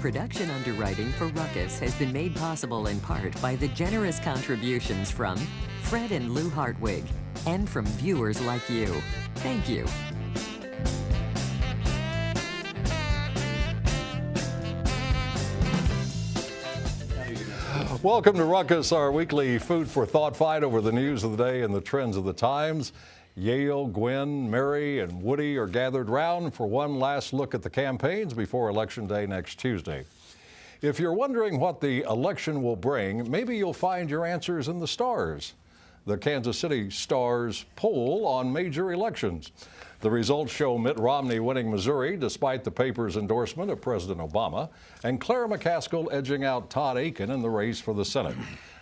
Production underwriting for Ruckus has been made possible in part by the generous contributions from Fred and Lou Hartwig and from viewers like you. Thank you. Welcome to Ruckus, our weekly food for thought fight over the news of the day and the trends of the times. Yale, Gwen, Mary, and Woody are gathered round for one last look at the campaigns before Election Day next Tuesday. If you're wondering what the election will bring, maybe you'll find your answers in the stars. The Kansas City Stars poll on major elections. The results show Mitt Romney winning Missouri despite the paper's endorsement of President Obama, and Claire McCaskill edging out Todd Akin in the race for the Senate.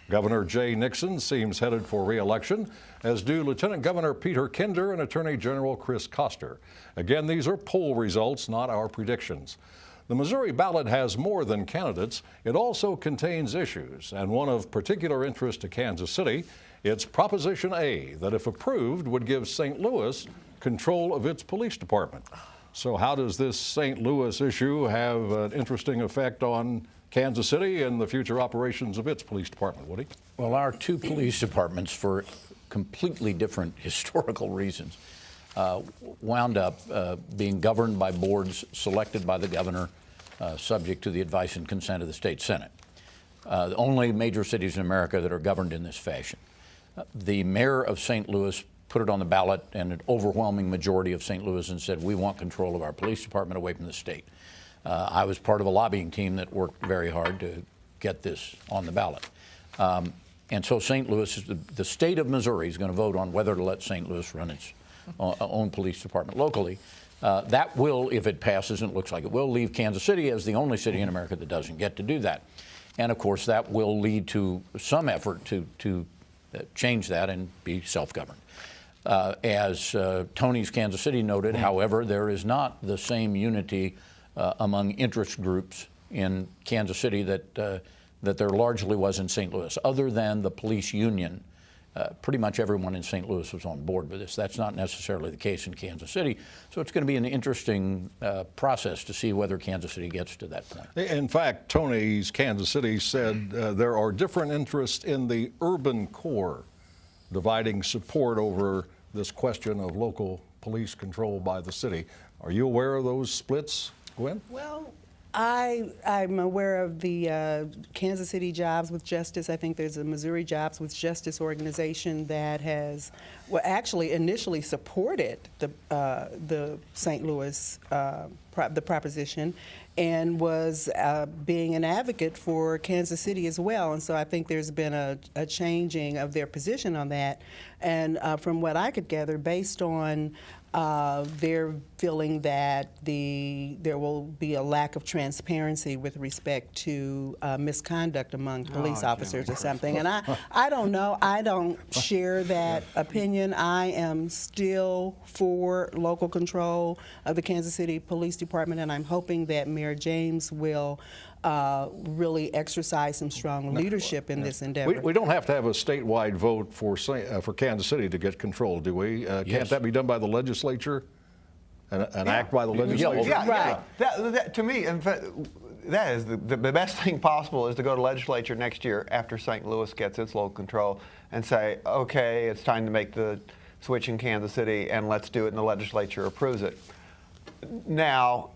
Governor Jay Nixon seems headed for re-election, as do Lieutenant Governor Peter Kinder and Attorney General Chris Koster. Again, these are poll results, not our predictions. The Missouri ballot has more than candidates. It also contains issues, and one of particular interest to Kansas City, it's Proposition A, that if approved would give St. Louis control of its police department. So how does this St. Louis issue have an interesting effect on Kansas City and the future operations of its police department, Woody? Well, our two police departments, for completely different historical reasons, wound up being governed by boards selected by the governor, subject to the advice and consent of the state Senate. The only major cities in America that are governed in this fashion. The mayor of St. Louis put it on the ballot, and an overwhelming majority of St. Louisans said, we want control of our police department away from the state. I was part of a lobbying team that worked very hard to get this on the ballot. And so St. Louis, the state of Missouri is going to vote on whether to let St. Louis run its own police department locally. That will, if it passes, and it looks like it will, leave Kansas City as the only city in America that doesn't get to do that. And of course, that will lead to some effort to change that and be self-governed. As Tony's Kansas City noted, however, there is not the same unity among interest groups in Kansas City that there largely was in St. Louis. Other than the police union, pretty much everyone in St. Louis was on board with this. That's not necessarily the case in Kansas City. So it's going to be an interesting process to see whether Kansas City gets to that point. In fact, Tony's Kansas City said there are different interests in the urban core, dividing support over this question of local police control by the city. Are you aware of those splits, Gwen? Well, I'm aware of the Kansas City Jobs with Justice. I think there's a Missouri Jobs with Justice organization that has, well, actually initially supported the St. Louis the proposition, and was being an advocate for Kansas City as well. And so I think there's been a changing of their position on that. And from what I could gather, based on they're feeling that there will be a lack of transparency with respect to misconduct among police officers or something. And I don't know. I don't share that opinion. I am still for local control of the Kansas City Police Department, and I'm hoping that Mayor James will really exercise some strong leadership in this endeavor. We don't have to have a statewide vote for Kansas City to get control, do we? Can't that be done by the legislature? An act by the legislature? Right. That, to me, in fact, that is the best thing possible is to go to legislature next year after St. Louis gets its local control and say, okay, it's time to make the switch in Kansas City, and let's do it, and the legislature approves it. Now,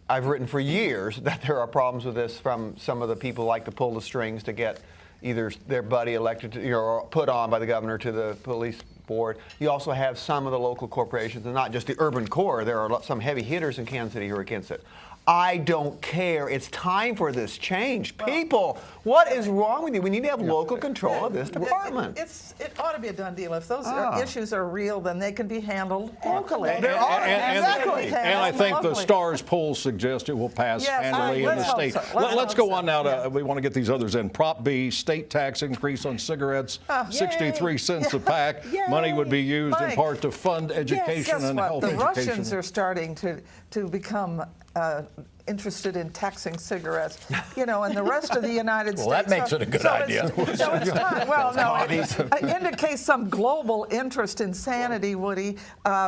I've written for years that there are problems with this from some of the people who like to pull the strings to get either their buddy elected to, or put on by the governor to the police board. You also have some of the local corporations, and not just the urban core. There are some heavy hitters in Kansas City who are against it. I don't care. It's time for this change. People, what is wrong with you? We need to have local control of this department. It ought to be a done deal. If those issues are real, then they can be handled locally. And I think the Stars poll suggests it will pass handily in the state. Let's go on now to, we want to get these others in. Prop B, state tax increase on cigarettes, 63 cents a pack. Money would be used in part to fund education and health education. The Russians are starting to become interested in taxing cigarettes, you know, and the rest of the United States. Well, that makes it a good idea. So it's time. Well, no, it indicates some global interest in sanity, Woody.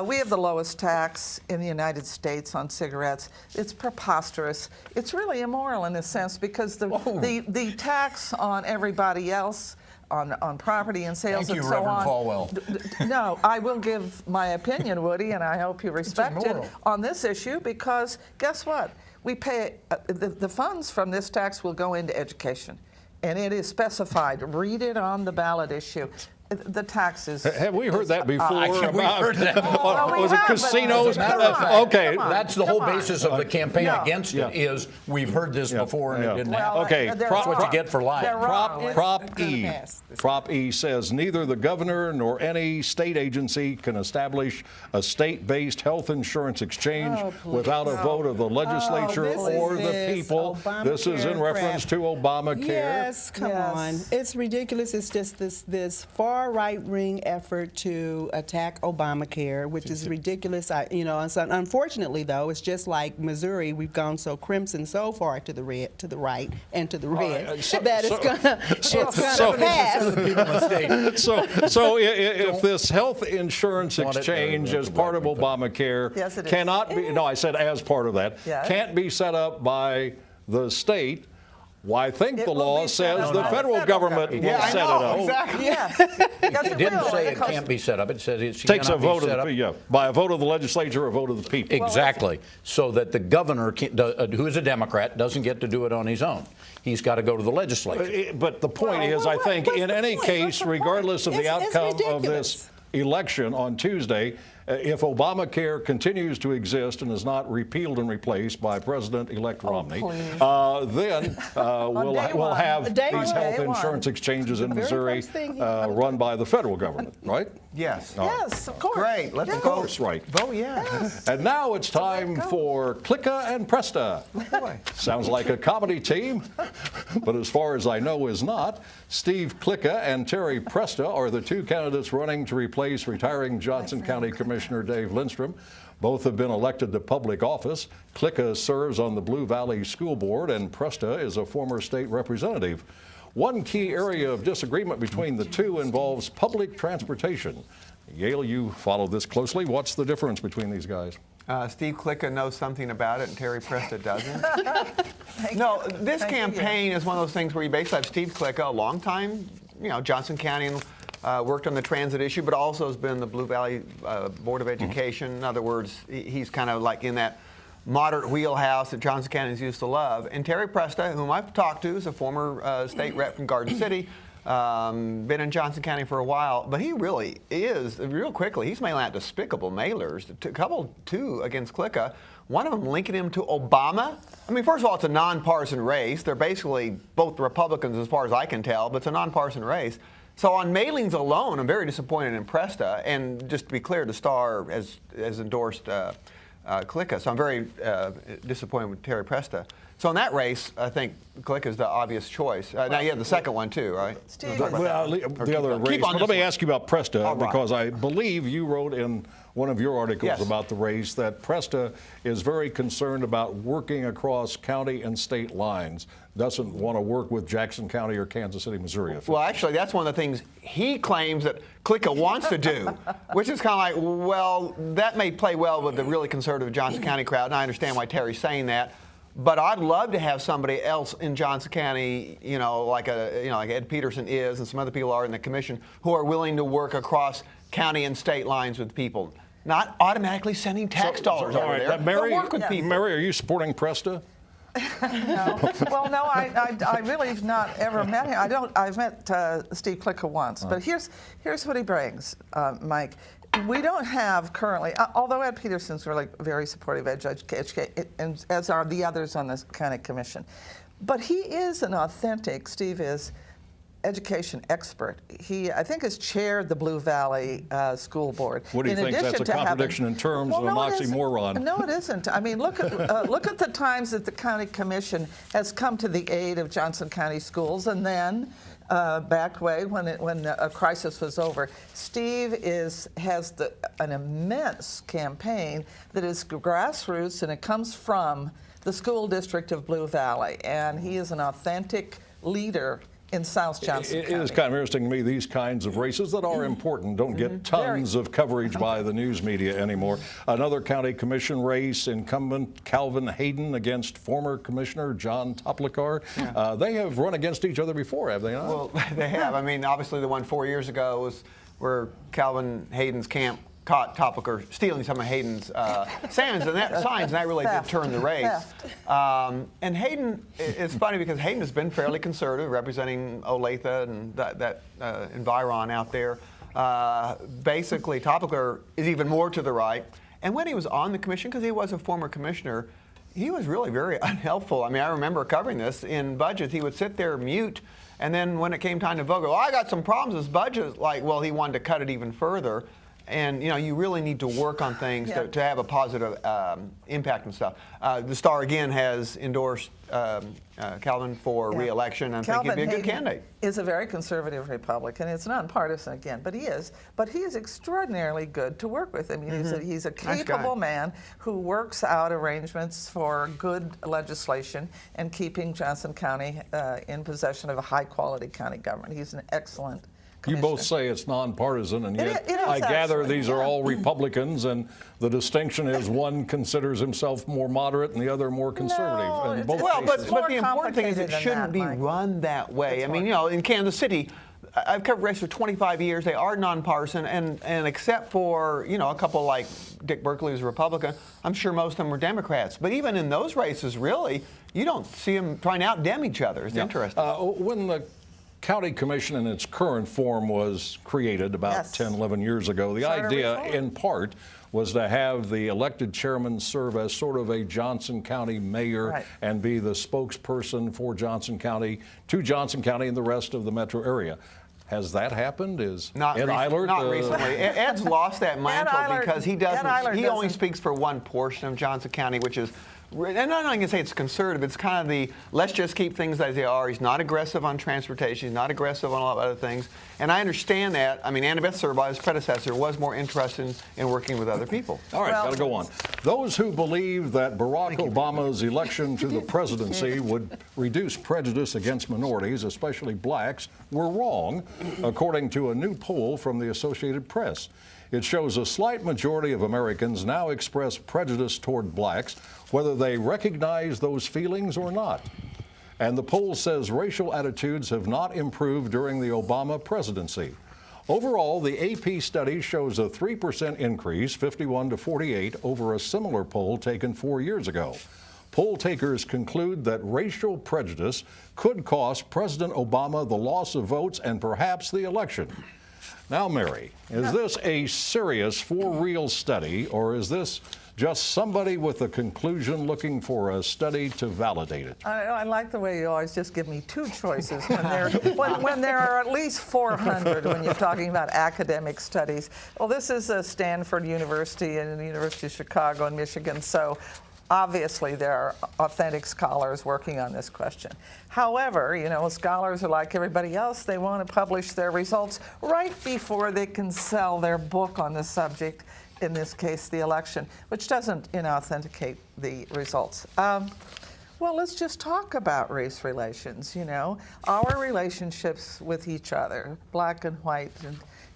We have the lowest tax in the United States on cigarettes. It's preposterous. It's really immoral in a sense because the tax on everybody else, on property and sales Thank you, and so Reverend on. Falwell. No, I will give my opinion, Woody, and I hope you respect it on this issue because guess what? We pay, the funds from this tax will go into education, and it is specified. Read it on the ballot issue. The taxes. Have we heard that before? We heard that before. Well, we was it have, but casinos? as a matter of fact, Okay. come on, That's the whole come on. basis of the campaign No. against it is we've heard this before and it didn't Well, happen. Okay, they're That's what you get for lying. They're wrong. Prop gonna E. pass. Prop E says neither the governor nor any state agency can establish a state-based health insurance exchange without a vote of the legislature this or is the this people. This is in Obamacare reference crap. to Obamacare. Yes, come Yes. on. It's ridiculous. It's just this far right-wing effort to attack Obamacare, which is ridiculous. Unfortunately, though, it's just like Missouri. We've gone so crimson so far to the right, and to the red that it's gonna pass. So if this health insurance Want it, exchange or as part of Obamacare Yes, it is. cannot be, no, I said as part of that, Yes. can't be set up by the state, well, I think It the will law be set says up the by the federal federal government government. will Yeah, I set it know, up. exactly. Yes. Yes, It didn't will, say it because- can't be set up. It said it Takes a cannot vote be set of up. the, by a vote of the legislature or a vote of the people. Exactly. So that the governor, who is a Democrat, doesn't get to do it on his own. He's got to go to the legislature. But the point is, I think, what's in the any point? case, What's the point? regardless of the It's outcome of ridiculous. this election on Tuesday, if Obamacare continues to exist and is not repealed and replaced by President-elect Romney, then we'll day we'll one. have Day these one. health Day one. insurance exchanges in The very Missouri first thing he- run by the federal government, right? Yes. Yes, of course. Great. Let's Yes. vote. course, right. Vote yes. And now it's time for Clicka and Presta. Boy. Sounds like a comedy team, but as far as I know is not. Steve Clicka and Terry Presta are the two candidates running to replace retiring Johnson County Commissioner Dave Lindstrom. Both have been elected to public office. Clicka serves on the Blue Valley School Board, and Presta is a former state representative. One key area of disagreement between the two involves public transportation. Yale, you follow this closely. What's the difference between these guys? Steve Clicka knows something about it, and Terry Presta doesn't. No, this Thank you. campaign is one of those things where you basically have Steve Clicka, a long time, Johnson County, worked on the transit issue, but also has been the Blue Valley Board of Education. In other words, he's kind of like in that moderate wheelhouse that Johnson County used to love. And Terry Presta, whom I've talked to, is a former state rep from Garden City. Been in Johnson County for a while, but he really is, real quickly, he's mailing out despicable mailers, two against Clicka, one of them linking him to Obama. I mean, first of all, it's a nonpartisan race. They're basically both Republicans as far as I can tell, but it's a nonpartisan race. So on mailings alone, I'm very disappointed in Presta, and just to be clear, the Star has endorsed Clicka, so I'm very disappointed with Terry Presta. So in that race, I think Clicka is the obvious choice. Now you have the second one too, right? Steve, The other race. Keep on But let this me one. ask you about Presta, All right. because I believe you wrote in one of your articles Yes. about the race that Presta is very concerned about working across county and state lines, doesn't want to work with Jackson County or Kansas City, Missouri. Well, actually, that's one of the things he claims that Clicka wants to do, which is kind of like, well, that may play well with the really conservative Johnson County crowd, and I understand why Terry's saying that. But I'd love to have somebody else in Johnson County, like Ed Peterson is, and some other people are in the commission, who are willing to work across county and state lines with people, not automatically sending tax dollars all over right, there. Mary, but work with people. Mary, are you supporting Presta? No. Well, no, I really have not ever met him. I've met Steve Clicka once, but here's what he brings, Mike. We don't have currently, although Ed Peterson's really very supportive of education, and as are the others on this county commission, but he is an authentic, Steve is, education expert. He, I think, has chaired the Blue Valley School Board. What do you think? That's a contradiction in terms of an oxymoron. No, it isn't. I mean, look at the times that the county commission has come to the aid of Johnson County schools, and then back way when a crisis was over. Steve has an immense campaign that is grassroots, and it comes from the school district of Blue Valley, and he is an authentic leader in South Johnson County. It is kind of interesting to me, these kinds of races that are important don't get tons of coverage by the news media anymore. Another county commission race, incumbent Calvin Hayden against former commissioner John Toplikar. Yeah. They have run against each other before, have they not? Well, they have. I mean, obviously the one 4 years ago was where Calvin Hayden's camp caught Toplikar stealing some of Hayden's signs, and that really did turn the race. And Hayden, it's funny because Hayden has been fairly conservative, representing Olathe and that environ out there. Basically, Toplikar is even more to the right. And when he was on the commission, because he was a former commissioner, he was really very unhelpful. I mean, I remember covering this in budgets. He would sit there mute, and then when it came time to vote, I got some problems with this budget. Like, well, he wanted to cut it even further. And, you really need to work on things to have a positive impact and stuff. The Star, again, has endorsed Calvin for re-election. I think he'd be a good candidate. Is a very conservative Republican. It's nonpartisan again, but he is. But he is extraordinarily good to work with. I mean, he's a capable man who works out arrangements for good legislation and keeping Johnson County in possession of a high-quality county government. He's an excellent You both say it's nonpartisan, and yet I gather these are all Republicans, and the distinction is one considers himself more moderate and the other more conservative. No, in both but cases. the important thing is it shouldn't be run that way. I mean, in Kansas City, I've covered races for 25 years. They are nonpartisan, and except for a couple like Dick Berkeley, who's a Republican, I'm sure most of them were Democrats. But even in those races, really, you don't see them trying to outdem each other. It's interesting. When the County Commission in its current form was created about 10, 11 years ago, the idea in part was to have the elected chairman serve as sort of a Johnson County mayor and be the spokesperson for Johnson County to Johnson County and the rest of the metro area. Has that happened? Is not Ed Eilert? Not recently. Ed's lost that mantle because he doesn't. He only speaks for one portion of Johnson County, which is. And I'm not going to say it's conservative. It's kind of the let's just keep things as they are. He's not aggressive on transportation. He's not aggressive on a lot of other things. And I understand that. I mean, Annabeth Serba, his predecessor, was more interested in working with other people. All right, got to go on. Those who believe that Barack Obama's election to the presidency would reduce prejudice against minorities, especially blacks, were wrong, according to a new poll from the Associated Press. It shows a slight majority of Americans now express prejudice toward blacks, whether they recognize those feelings or not. And the poll says racial attitudes have not improved during the Obama presidency. Overall, the AP study shows a 3% increase, 51 to 48, over a similar poll taken 4 years ago. Poll takers conclude that racial prejudice could cost President Obama the loss of votes and perhaps the election. Now, Mary, is this a serious, for-real study, or is this just somebody with a conclusion looking for a study to validate it? I like the way you always just give me two choices when there are at least 400 when you're talking about academic studies. Well, this is Stanford University and the University of Chicago and Michigan, so obviously there are authentic scholars working on this question. However, scholars are like everybody else. They want to publish their results right before they can sell their book on the subject, in this case, the election, which doesn't authenticate the results. Well, let's just talk about race relations, our relationships with each other, black and white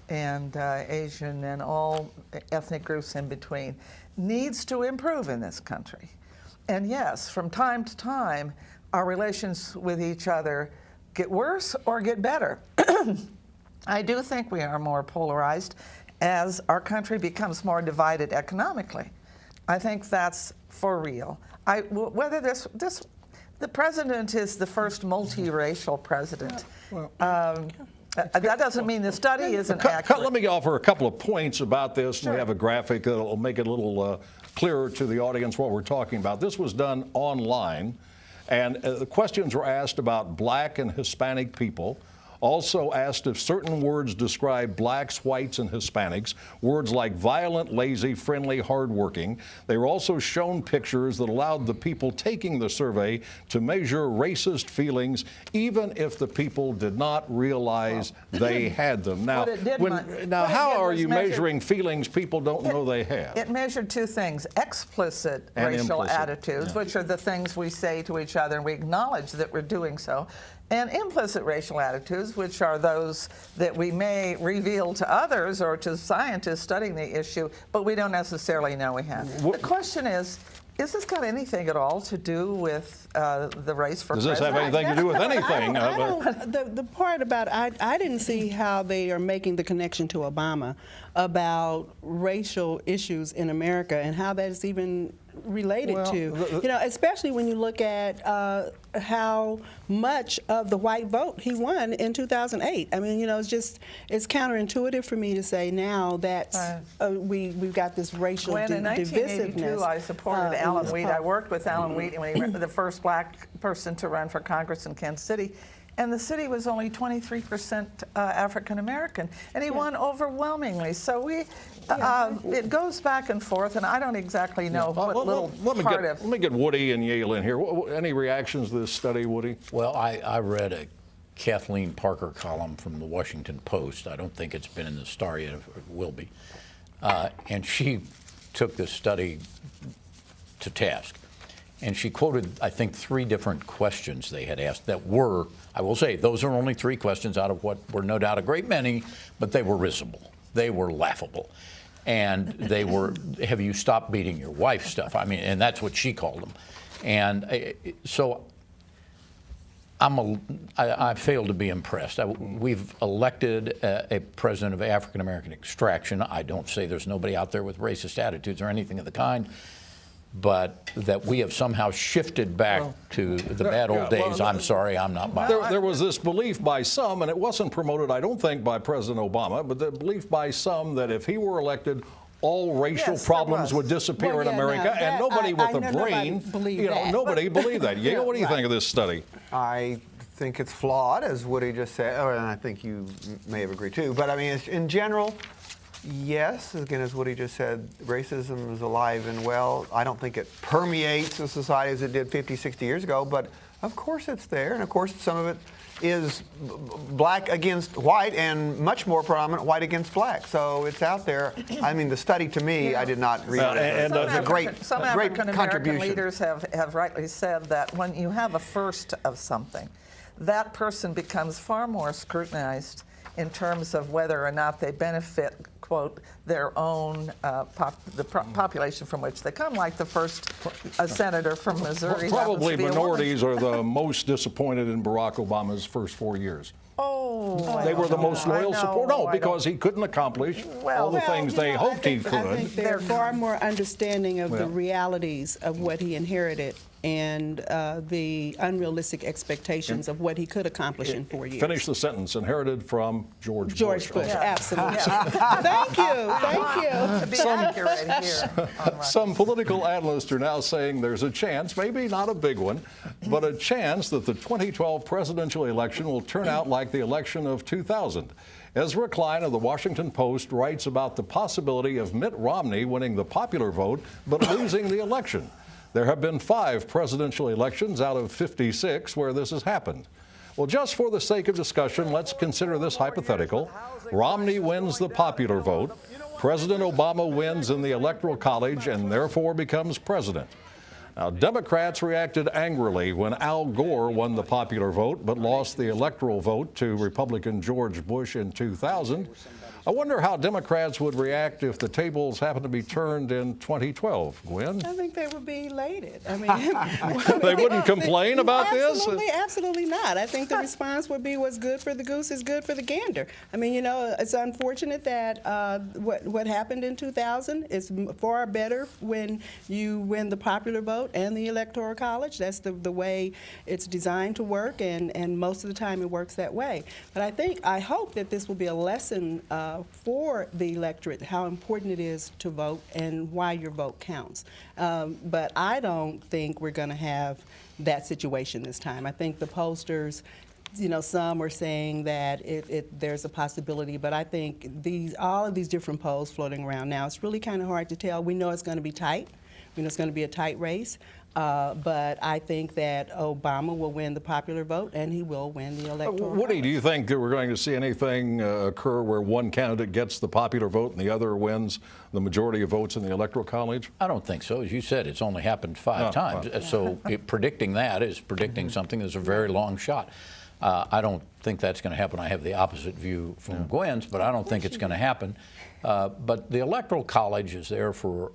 and Asian and all ethnic groups in between, needs to improve in this country. And yes, from time to time, our relations with each other get worse or get better. I do think we are more polarized as our country becomes more divided economically. I think that's for real. Whether the president is the first multiracial president. That doesn't mean the study isn't accurate. Let me offer a couple of points about this. Sure. We have a graphic that will make it a little clearer to the audience what we're talking about. This was done online, and the questions were asked about black and Hispanic people. also asked if certain words describe blacks, whites, and Hispanics, words like violent, lazy, friendly, hardworking. They were also shown pictures that allowed the people taking the survey to measure racist feelings, even if the people did not realize they had them. Now, how are you measuring feelings people don't know they have? It measured two things: explicit And racial implicit, attitudes, yeah. which are the things we say to each other and we acknowledge that we're doing so, and implicit racial attitudes, which are those that we may reveal to others or to scientists studying the issue, but we don't necessarily know we have. The question is this got anything at all to do with the race for Does president? this have anything to do with anything? The part about I didn't see how they are making the connection to Obama about racial issues in America and how that is even related to, especially when you look at how much of the white vote he won in 2008. I mean, it's counterintuitive for me to say now that we've got this racial When in divisiveness. 1982, I supported Alan Wheat. I worked with Alan Wheat when he was the first black person to run for Congress in Kansas City. And the city was only 23% African American, and he won overwhelmingly. So it goes back and forth, and I don't exactly know what Let me get Woody and Yale in here. Any reactions to this study, Woody? Well, I read a Kathleen Parker column from the Washington Post. I don't think it's been in the Star yet, it will be. And she took this study to task. And she quoted, I think, 3 different questions they had asked that were, I will say, those are only 3 questions out of what were no doubt a great many, but they were risible. They were laughable. And they were, have you stopped beating your wife stuff? I mean, and that's what she called them. And so I failed to be impressed. We've elected a president of African American extraction. I don't say there's nobody out there with racist attitudes or anything of the kind, but that we have somehow shifted back to the bad old days. I'm sorry, I'm not buying it. There was this belief by some, and it wasn't promoted, I don't think, by President Obama, but the belief by some that if he were elected, all racial problems would disappear in America, and nobody with a brain, nobody believed that. Yale, what do you think of this study? I think it's flawed, as Woody just said, and I think you may have agreed too. But I mean, in general, yes, again, as Woody just said, racism is alive and well. I don't think it permeates the society as it did 50, 60 years ago, but of course it's there, and of course some of it is black against white and much more prominent white against black. So it's out there. I mean, the study to me, I did not read it. Some African American leaders have rightly said that when you have a first of something, that person becomes far more scrutinized in terms of whether or not they benefit, quote, their own population from which they come, like the first senator from Missouri. Probably minorities are the most disappointed in Barack Obama's first 4 years. Oh, they were the most loyal support. No, because he couldn't accomplish all the things they hoped he could. I think they're far more understanding of the realities of what he inherited and the unrealistic expectations of what he could accomplish in 4 years. Finish the sentence. Inherited from George Bush. Absolutely. Thank you. To be accurate here. Some political analysts are now saying there's a chance, maybe not a big one, but a chance that the 2012 presidential election will turn out like the election of 2000. Ezra Klein of the Washington Post writes about the possibility of Mitt Romney winning the popular vote but losing the election. There have been 5 presidential elections out of 56 where this has happened. Well, just for the sake of discussion, let's consider this hypothetical. Romney wins the popular vote. President Obama wins in the Electoral College and therefore becomes president. Now, Democrats reacted angrily when Al Gore won the popular vote but lost the electoral vote to Republican George Bush in 2000. I wonder how Democrats would react if the tables happened to be turned in 2012. Gwen? I think they would be elated. I mean, they wouldn't complain about this? Absolutely not. I think the response would be what's good for the goose is good for the gander. I mean, it's unfortunate that what happened in 2000 is far better when you win the popular vote and the Electoral College. That's the way it's designed to work, and most of the time it works that way. But I hope that this will be a lesson for the electorate, how important it is to vote and why your vote counts. But I don't think we're going to have that situation this time. I think the pollsters some are saying that there's a possibility, but I think all of these different polls floating around now, it's really kind of hard to tell. We know it's going to be tight. We know it's going to be a tight race. But I think that Obama will win the popular vote, and he will win the electoral Woody, college. do you think that we're going to see anything occur where one candidate gets the popular vote and the other wins the majority of votes in the electoral college? I don't think so. As you said, it's only happened five times. Well. So predicting that is predicting something that's a very long shot. I don't think that's going to happen. I have the opposite view from Gwen's, but I don't think it's going to happen. But the electoral college is there for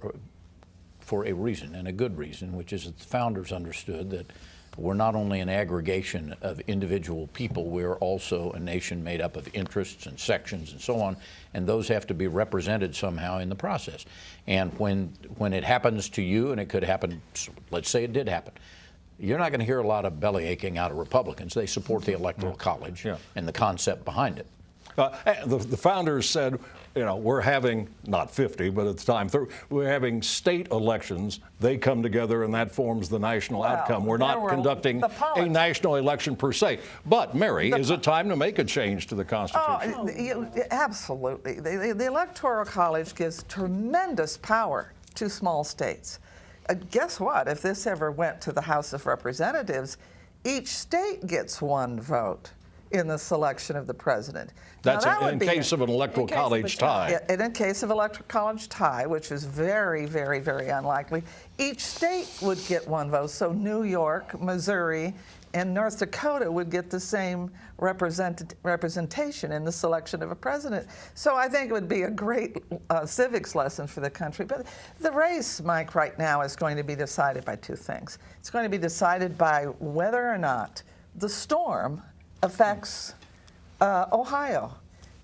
a reason, and a good reason, which is that the founders understood that we're not only an aggregation of individual people, we're also a nation made up of interests and sections and so on, and those have to be represented somehow in the process. And when it happens to you, and it could happen, let's say it did happen, you're not going to hear a lot of belly aching out of Republicans. They support the electoral college and the concept behind it. The founders said, we're having, not 50, but at the time, we're having state elections. They come together, and that forms the national outcome. We're not conducting a national election per se. But, Mary, is it time to make a change to the Constitution? Absolutely. The Electoral College gives tremendous power to small states. Guess what? If this ever went to the House of Representatives, each state gets one vote in the selection of the president. That's in case of an electoral college tie. In a case of electoral college tie, which is very, very, very unlikely, each state would get one vote. So New York, Missouri, and North Dakota would get the same representation in the selection of a president. So I think it would be a great civics lesson for the country. But the race, Mike, right now is going to be decided by two things. It's going to be decided by whether or not the storm affects Ohio,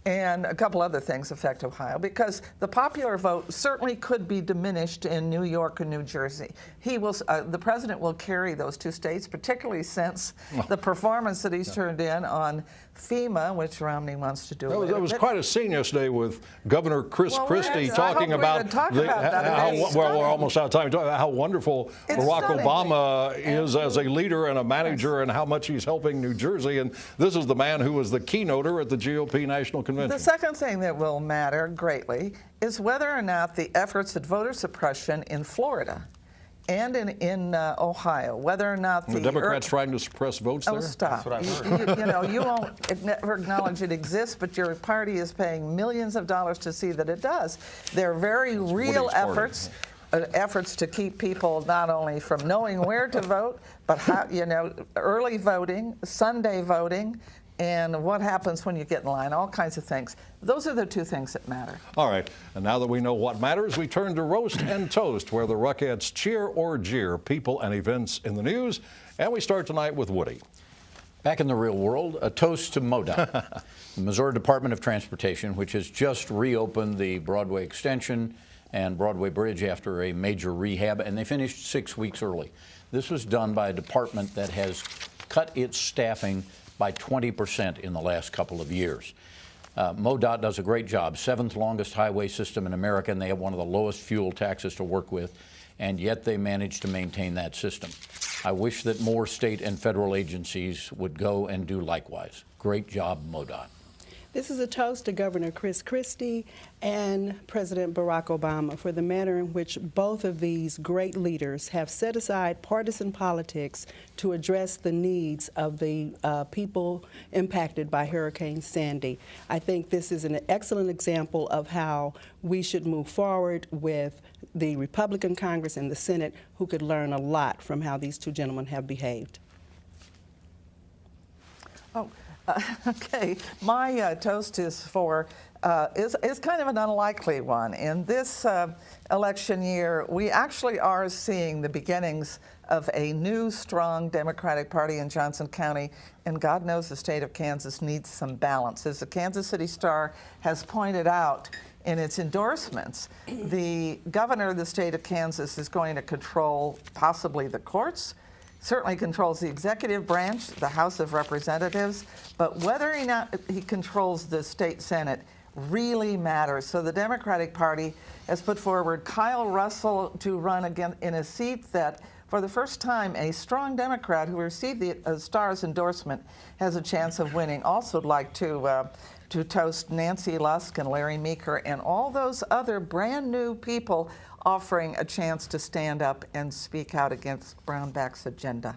and a couple other things affect Ohio, because the popular vote certainly could be diminished in New York and New Jersey. The president will carry those two states, particularly since the performance that he's turned in on FEMA, which Romney wants to do. That was quite a scene yesterday with Governor Chris Christie talking about we're almost out of time. How wonderful Barack Obama is as a leader and a manager, and how much he's helping New Jersey. And this is the man who was the keynoter at the GOP National Convention. The second thing that will matter greatly is whether or not the efforts at voter suppression in Florida and in Ohio, whether or not the Democrats trying to suppress votes there? Oh, stop. That's what I've heard. You won't never acknowledge it exists, but your party is paying millions of dollars to see that it does. They're very real efforts. Efforts to keep people not only from knowing where to vote, but how, early voting, Sunday voting, and what happens when you get in line, all kinds of things. Those are the two things that matter. All right, and now that we know what matters, we turn to Roast and Toast, where the Ruckettes cheer or jeer people and events in the news. And we start tonight with Woody. Back in the real world, a toast to MoDOT, the Missouri Department of Transportation, which has just reopened the Broadway extension and Broadway Bridge after a major rehab, and they finished 6 weeks early. This was done by a department that has cut its staffing by 20% in the last couple of years. MoDOT does a great job, 7th longest highway system in America, and they have one of the lowest fuel taxes to work with, and yet they manage to maintain that system. I wish that more state and federal agencies would go and do likewise. Great job, MoDOT. This is a toast to Governor Chris Christie and President Barack Obama for the manner in which both of these great leaders have set aside partisan politics to address the needs of the people impacted by Hurricane Sandy. I think this is an excellent example of how we should move forward with the Republican Congress and the Senate, who could learn a lot from how these two gentlemen have behaved. Okay, my toast is kind of an unlikely one. In this election year, we actually are seeing the beginnings of a new, strong Democratic Party in Johnson County, and God knows the state of Kansas needs some balance. As the Kansas City Star has pointed out in its endorsements, the governor of the state of Kansas is going to control possibly the courts, certainly controls the executive branch, the House of Representatives, but whether or not he controls the state Senate really matters. So the Democratic Party has put forward Kyle Russell to run again in a seat that, for the first time, a strong Democrat who received the Star's endorsement has a chance of winning. Also, would like to toast Nancy Lusk and Larry Meeker and all those other brand new people offering a chance to stand up and speak out against Brownback's agenda.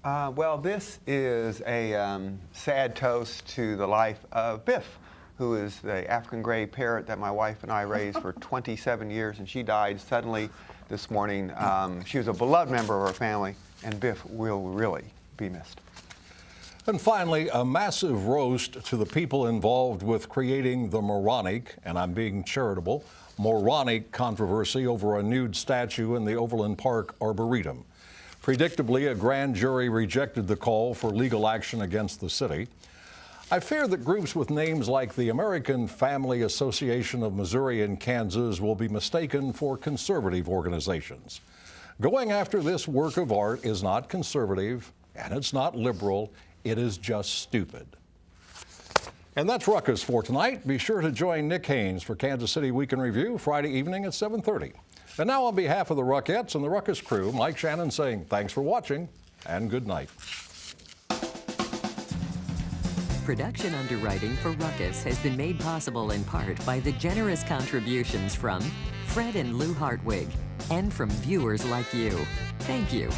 Well, this is a sad toast to the life of Biff, who is the African gray parrot that my wife and I raised for 27 years, and she died suddenly this morning. She was a beloved member of our family, and Biff will really be missed. And finally, a massive roast to the people involved with creating the moronic, and I'm being charitable, moronic controversy over a nude statue in the Overland Park Arboretum. Predictably, a grand jury rejected the call for legal action against the city. I fear that groups with names like the American Family Association of Missouri and Kansas will be mistaken for conservative organizations. Going after this work of art is not conservative, and it's not liberal. It is just stupid. And that's Ruckus for tonight. Be sure to join Nick Haynes for Kansas City Week in Review Friday evening at 7:30. And now, on behalf of the Ruckettes and the Ruckus crew, Mike Shannon saying thanks for watching and good night. Production underwriting for Ruckus has been made possible in part by the generous contributions from Fred and Lou Hartwig and from viewers like you. Thank you.